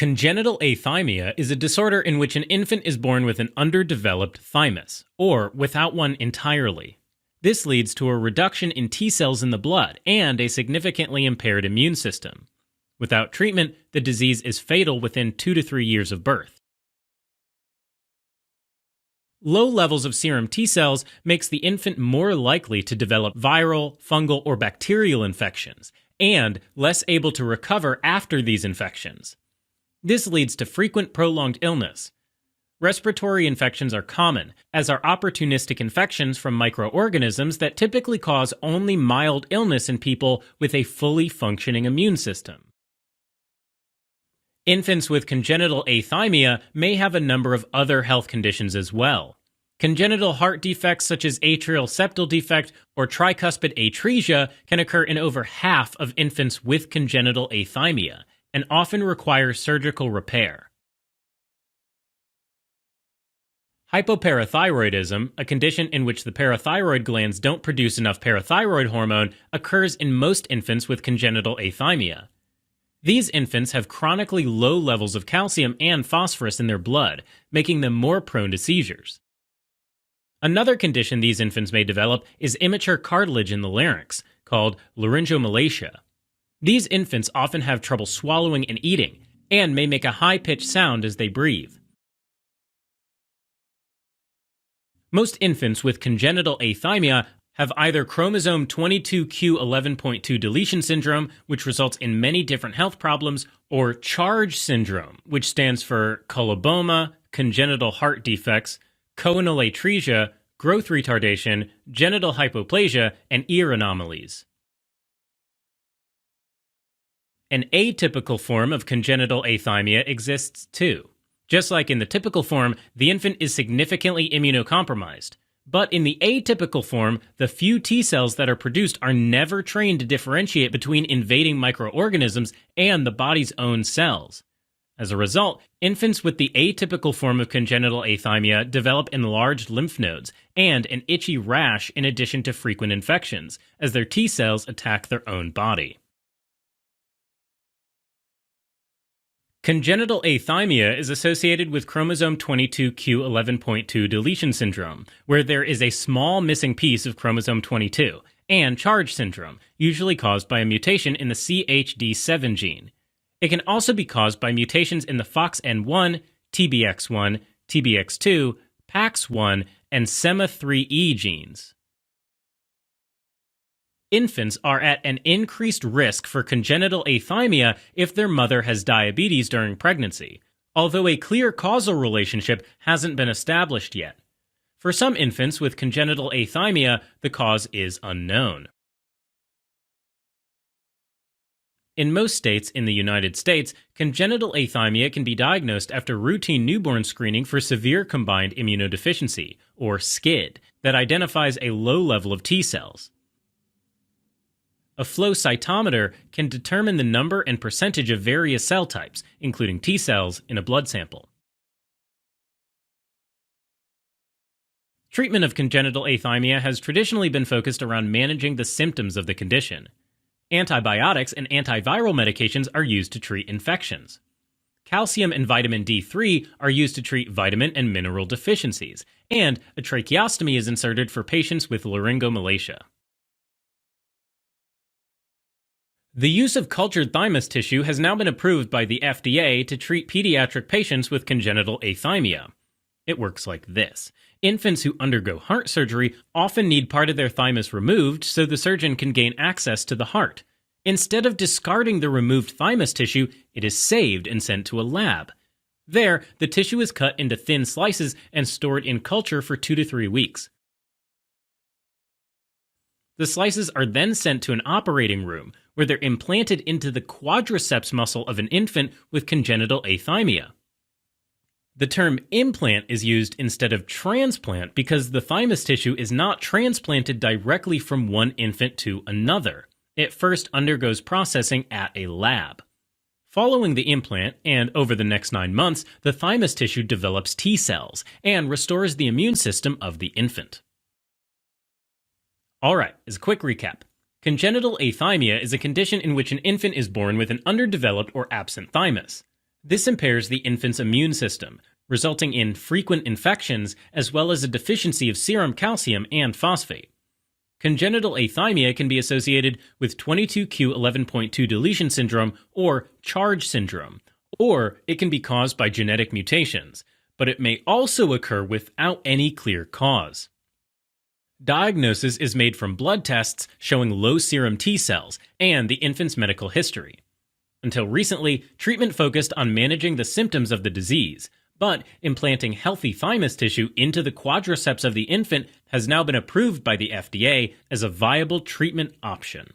Congenital athymia is a disorder in which an infant is born with an underdeveloped thymus, or without one entirely. This leads to a reduction in T cells in the blood and a significantly impaired immune system. Without treatment, the disease is fatal within 2 to 3 years of birth. Low levels of serum T cells makes the infant more likely to develop viral, fungal, or bacterial infections, and less able to recover after these infections. This leads to frequent prolonged illness. Respiratory infections are common, as are opportunistic infections from microorganisms that typically cause only mild illness in people with a fully functioning immune system. Infants with congenital athymia may have a number of other health conditions as well. Congenital heart defects such as atrial septal defect or tricuspid atresia can occur in over half of infants with congenital athymia, and often require surgical repair. Hypoparathyroidism, a condition in which the parathyroid glands don't produce enough parathyroid hormone, occurs in most infants with congenital athymia. These infants have chronically low levels of calcium and phosphorus in their blood, making them more prone to seizures. Another condition these infants may develop is immature cartilage in the larynx, called laryngomalacia. These infants often have trouble swallowing and eating, and may make a high-pitched sound as they breathe. Most infants with congenital athymia have either chromosome 22q11.2 deletion syndrome, which results in many different health problems, or CHARGE syndrome, which stands for coloboma, congenital heart defects, choanal atresia, growth retardation, genital hypoplasia, and ear anomalies. An atypical form of congenital athymia exists too. Just like in the typical form, the infant is significantly immunocompromised. But in the atypical form, the few T cells that are produced are never trained to differentiate between invading microorganisms and the body's own cells. As a result, infants with the atypical form of congenital athymia develop enlarged lymph nodes and an itchy rash in addition to frequent infections, as their T cells attack their own body. Congenital athymia is associated with chromosome 22q11.2 deletion syndrome, where there is a small missing piece of chromosome 22, and CHARGE syndrome, usually caused by a mutation in the CHD7 gene. It can also be caused by mutations in the FOXN1, TBX1, TBX2, PAX1, and SEMA3E genes. Infants are at an increased risk for congenital athymia if their mother has diabetes during pregnancy, although a clear causal relationship hasn't been established yet. For some infants with congenital athymia, the cause is unknown. In most states in the United States, congenital athymia can be diagnosed after routine newborn screening for severe combined immunodeficiency, or SCID, that identifies a low level of T cells. A flow cytometer can determine the number and percentage of various cell types, including T cells, in a blood sample. Treatment of congenital athymia has traditionally been focused around managing the symptoms of the condition. Antibiotics and antiviral medications are used to treat infections. Calcium and vitamin D3 are used to treat vitamin and mineral deficiencies, and a tracheostomy is inserted for patients with laryngomalacia. The use of cultured thymus tissue has now been approved by the FDA to treat pediatric patients with congenital athymia. It works like this. Infants who undergo heart surgery often need part of their thymus removed so the surgeon can gain access to the heart. Instead of discarding the removed thymus tissue, it is saved and sent to a lab. There, the tissue is cut into thin slices and stored in culture for 2 to 3 weeks. The slices are then sent to an operating room, where they're implanted into the quadriceps muscle of an infant with congenital athymia. The term implant is used instead of transplant because the thymus tissue is not transplanted directly from one infant to another. It first undergoes processing at a lab. Following the implant, and over the next 9 months, the thymus tissue develops T cells and restores the immune system of the infant. Alright, as a quick recap. Congenital athymia is a condition in which an infant is born with an underdeveloped or absent thymus. This impairs the infant's immune system, resulting in frequent infections as well as a deficiency of serum calcium and phosphate. Congenital athymia can be associated with 22q11.2 deletion syndrome or charge syndrome, or it can be caused by genetic mutations, but it may also occur without any clear cause. Diagnosis is made from blood tests showing low serum T cells and the infant's medical history. Until recently, treatment focused on managing the symptoms of the disease, but implanting healthy thymus tissue into the quadriceps of the infant has now been approved by the FDA as a viable treatment option.